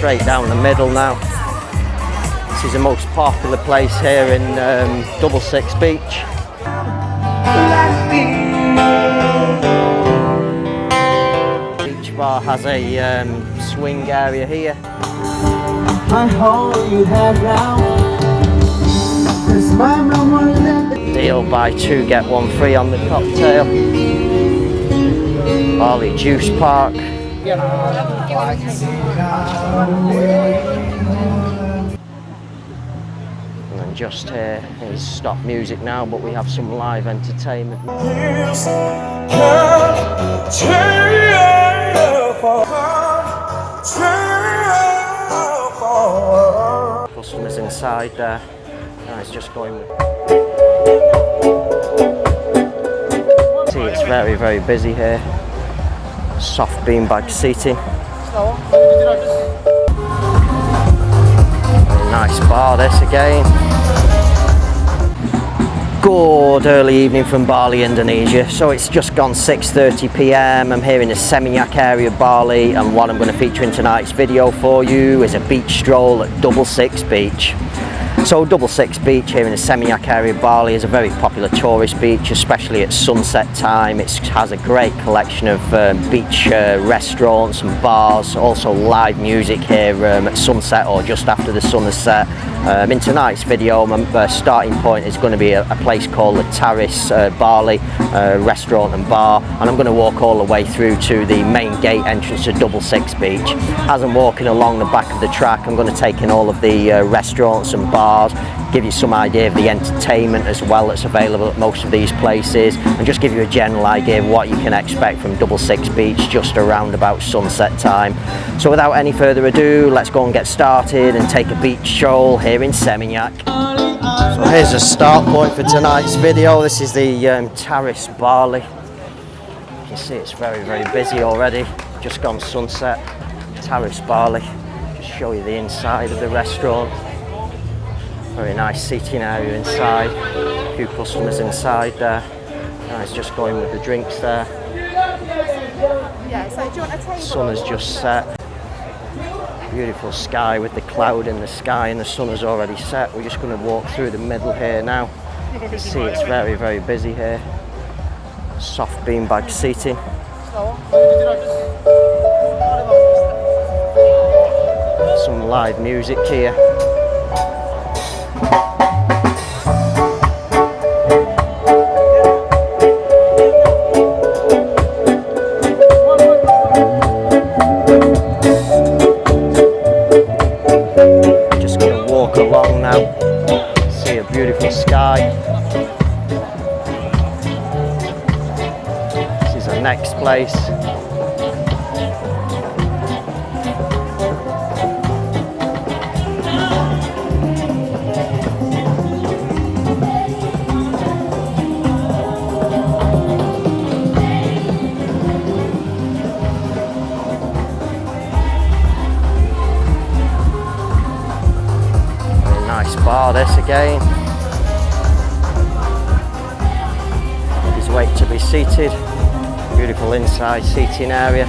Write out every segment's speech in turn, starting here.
straight down the middle now. This is the most popular place here in 66 Beach. Beach bar has a swing area here. Deal buy two get one free on the cocktail. Bali Juice Park. And then just here is stop music now, but we have some live entertainment. Customers inside there. It's just going with. See, it's very, very busy here. Soft beanbag seating. Very nice bar this again. Good early evening from Bali, Indonesia. So it's just gone 6:30 p.m. I'm here in the Seminyak area of Bali, and what I'm going to feature in tonight's video for you is a beach stroll at 66 Beach. So 66 Beach here in the Seminyak area of Bali is a very popular tourist beach, especially at sunset time. It has a great collection of beach restaurants and bars, also live music here at sunset or just after the sun has set. In tonight's video, my starting point is going to be a place called the K Resto Bali restaurant and bar, and I'm going to walk all the way through to the main gate entrance to 66 Beach. As I'm walking along the back of the track, I'm going to take in all of the restaurants and bars, give you some idea of the entertainment as well that's available at most of these places, and just give you a general idea of what you can expect from 66 Beach just around about sunset time. So without any further ado, let's go and get started and take a beach stroll here in Seminyak. So here's a start point for tonight's video. This is the K Resto Bali. You can see it's very, very busy already. Just gone sunset. K Resto Bali. Just show you the inside of the restaurant. Very nice seating area inside. A few customers inside there. It's just going with the drinks there. Yeah, so do you want a table? Sun has just set. Beautiful sky with the cloud in the sky, and the sun has already set. We're just going to walk through the middle here now. You can see it's very, very busy here. Soft beanbag seating. Some live music here. Along now, see a beautiful sky. This is our next place. Bar this again. He's waiting to be seated. Beautiful inside seating area.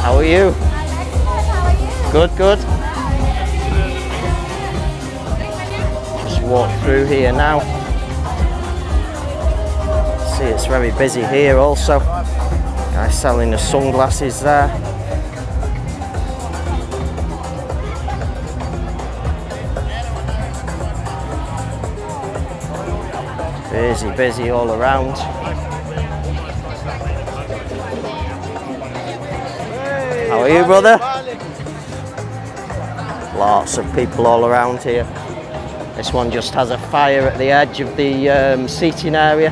How are you? How are you? Good, good. Just walk through here now. See, it's very busy here also. Guy selling the sunglasses there. Busy, busy all around. How are you, brother? Lots of people all around here. This one just has a fire at the edge of the seating area.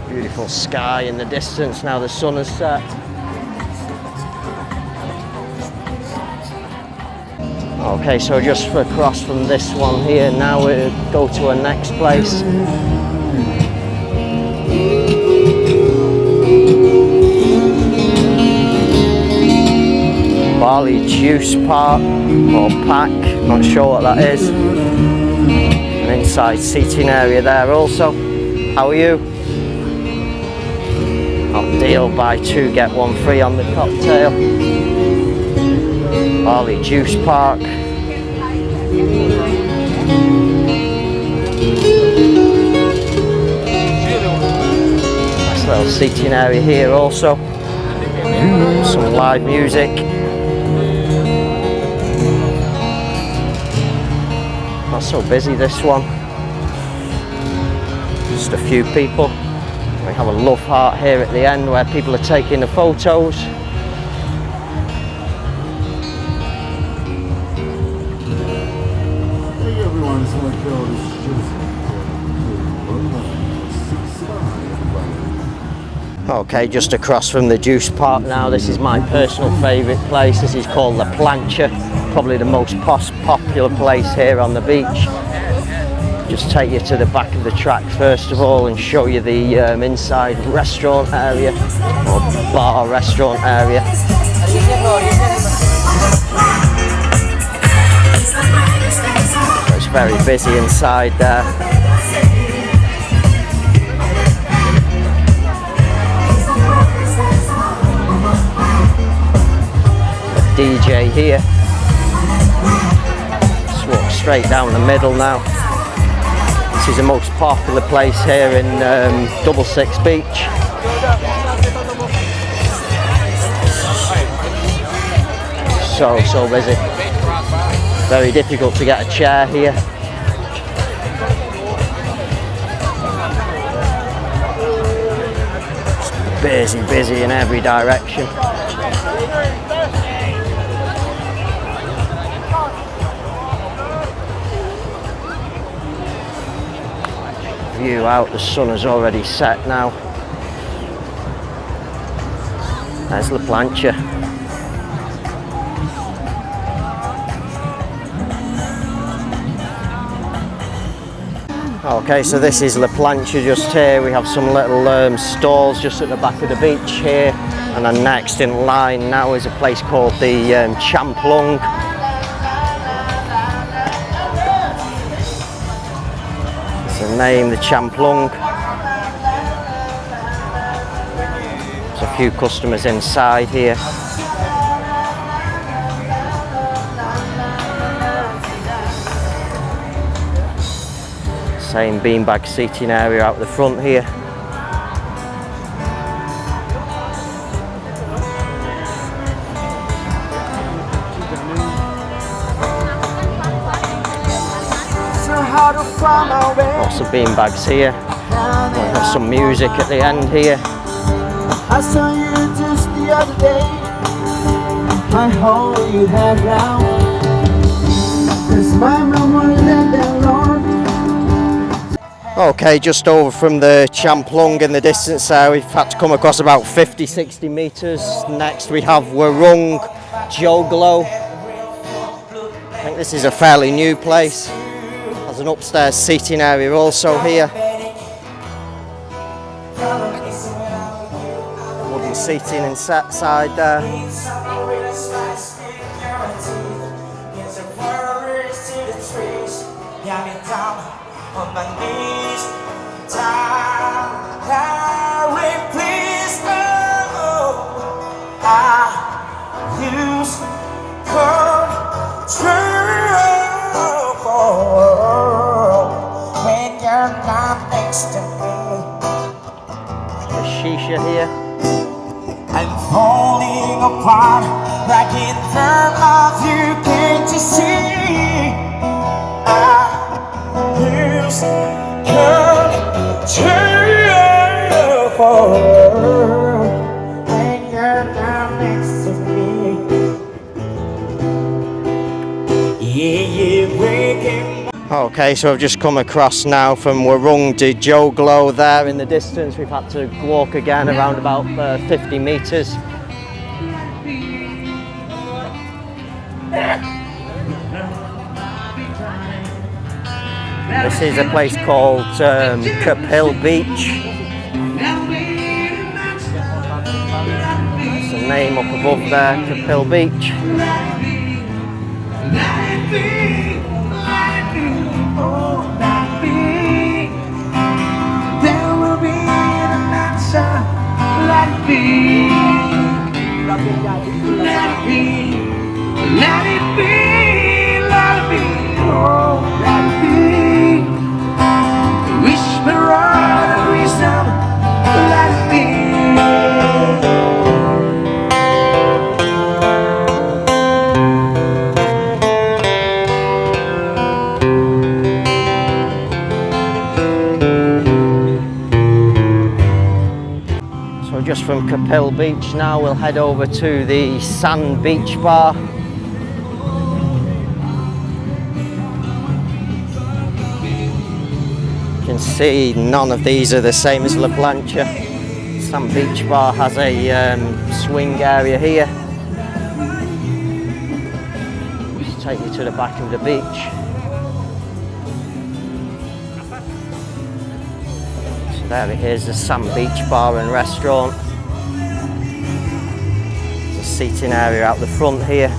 Beautiful sky in the distance now the sun has set. Okay, so just across from this one here, now we'll go to our next place. Bali Juice Park or Pack, not sure what that is. And inside seating area there also. How are you? Hot deal, buy two get one free on the cocktail. Bali Juice Park. Nice little seating area here also. Some live music. Not so busy this one. Just a few people. We have a love heart here at the end where people are taking the photos. Okay, just across from the juice park now. This is my personal favourite place. This is called the Plancha, probably the most popular place here on the beach. Just take you to the back of the track first of all and show you the inside restaurant area, or bar restaurant area. So it's very busy inside there. DJ here. Just walk straight down the middle now. This is the most popular place here in 66 Beach. So busy. Very difficult to get a chair here. It's busy in every direction. View out, the sun has already set now. There's La Plancha. Okay, so this is La Plancha just here. We have some little stalls just at the back of the beach here. And then next in line now is a place called the Champlung. The name, the Champlung. There's a few customers inside here. Same beanbag seating area out the front here. Lots of beanbags here. We'll have some music at the end here. I saw you just the other day. I hope you have now. This my memory that Lord. Okay, just over from the Champlung in the distance there, we've had to come across about 50-60 metres. Next we have Warung Joglo. I think this is a fairly new place. There's an upstairs seating area also here. Wooden seating inside there. Shisha here. I'm falling apart, like in front of you, can't you see? I lose control when you're not next to me. Yeah, breaking. Okay, so I've just come across now from Warung to Joglo there in the distance. We've had to walk again around about 50 metres. This is a place called Kapil Beach. That's the name up above there, Kapil Beach. just from Kapil Beach now, we'll head over to the Sand Beach Bar. You can see none of these are the same as La Plancha. Sand Beach Bar has a swing area here. Just take you to the back of the beach. So there it is, the Sand Beach Bar and Restaurant. There's a seating area out the front here.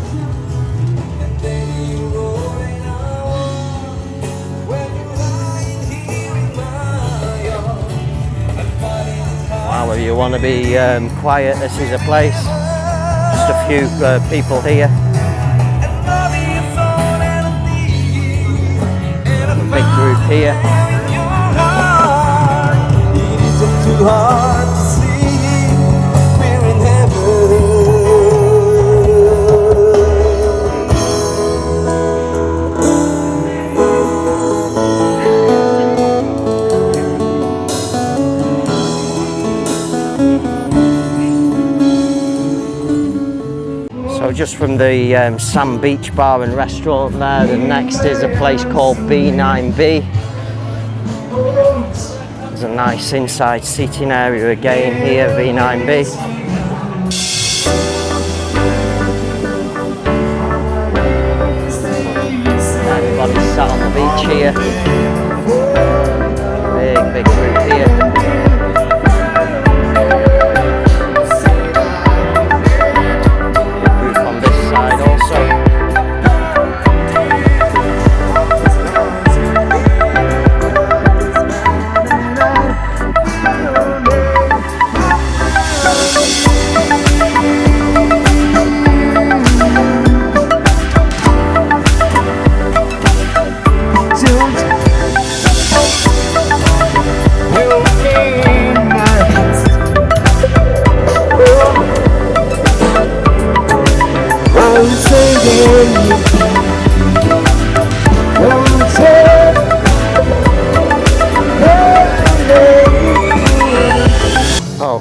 Wow, if you want to be quiet, this is a place. Just a few people here. A big group here. Too hard to see, we're in heaven. So just from the Sand Beach Bar and Restaurant there, the next is a place called B9B. There's a nice inside seating area again here, B9B. Everybody's sat on the beach here. Big group here. Big group on this side also.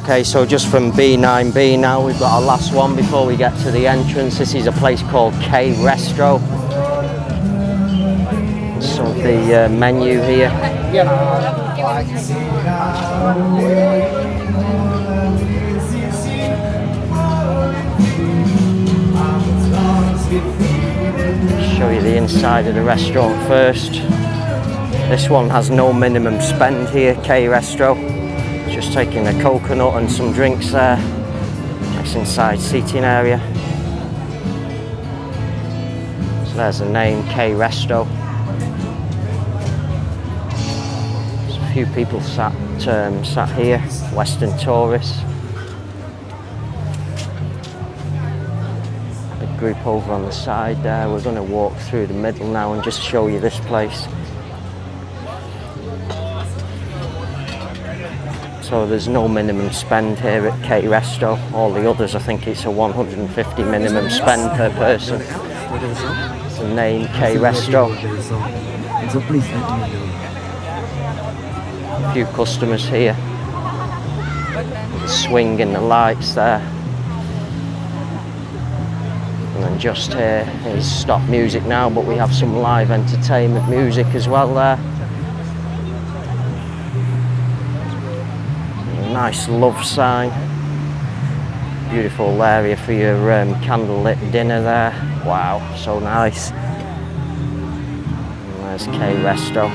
Okay, so just from B9B now, we've got our last one before we get to the entrance. This is a place called K Resto. Some of the menu here. Show you the inside of the restaurant first. This one has no minimum spend here, K Resto. Just taking a coconut and some drinks there. Nice inside seating area. So there's the name, K Resto. There's a few people sat here, Western tourists. Big group over on the side there. We're going to walk through the middle now and just show you this place. So there's no minimum spend here at K Resto. All the others, I think it's a 150 minimum spend per person. It's the name, K Resto. A few customers here. The swing and the lights there. And then just here is stop music now, but we have some live entertainment music as well there. Nice love sign. Beautiful area for your candlelit dinner there. Wow, so nice. And there's K Resto.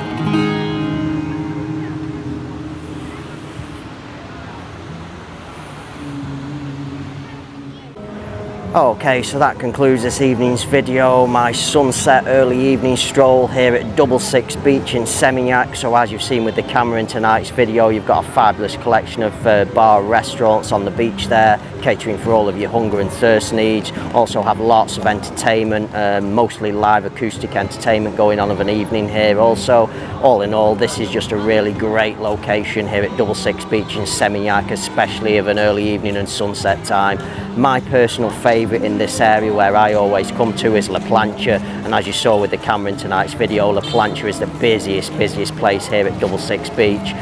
Okay, so that concludes this evening's video, my sunset early evening stroll here at 66 Beach in Seminyak. So as you've seen with the camera in tonight's video, you've got a fabulous collection of bar restaurants on the beach there, catering for all of your hunger and thirst needs. Also have lots of entertainment, mostly live acoustic entertainment going on of an evening here also. All in all, this is just a really great location here at 66 Beach in Seminyak, especially of an early evening and sunset time. My personal favourite favourite in this area where I always come to is La Plancha, and as you saw with the camera in tonight's video, La Plancha is the busiest place here at Double Six Beach.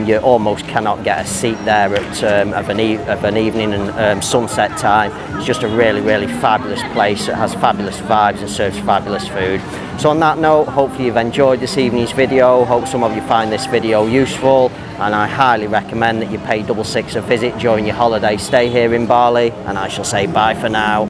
You almost cannot get a seat there at of an evening and sunset time. It's just a really fabulous place. It has fabulous vibes and serves fabulous food. So on that note, hopefully you've enjoyed this evening's video. Hope some of you find this video useful, and I highly recommend that you pay Double Six a visit during your holiday stay here in Bali, and I shall say bye for now.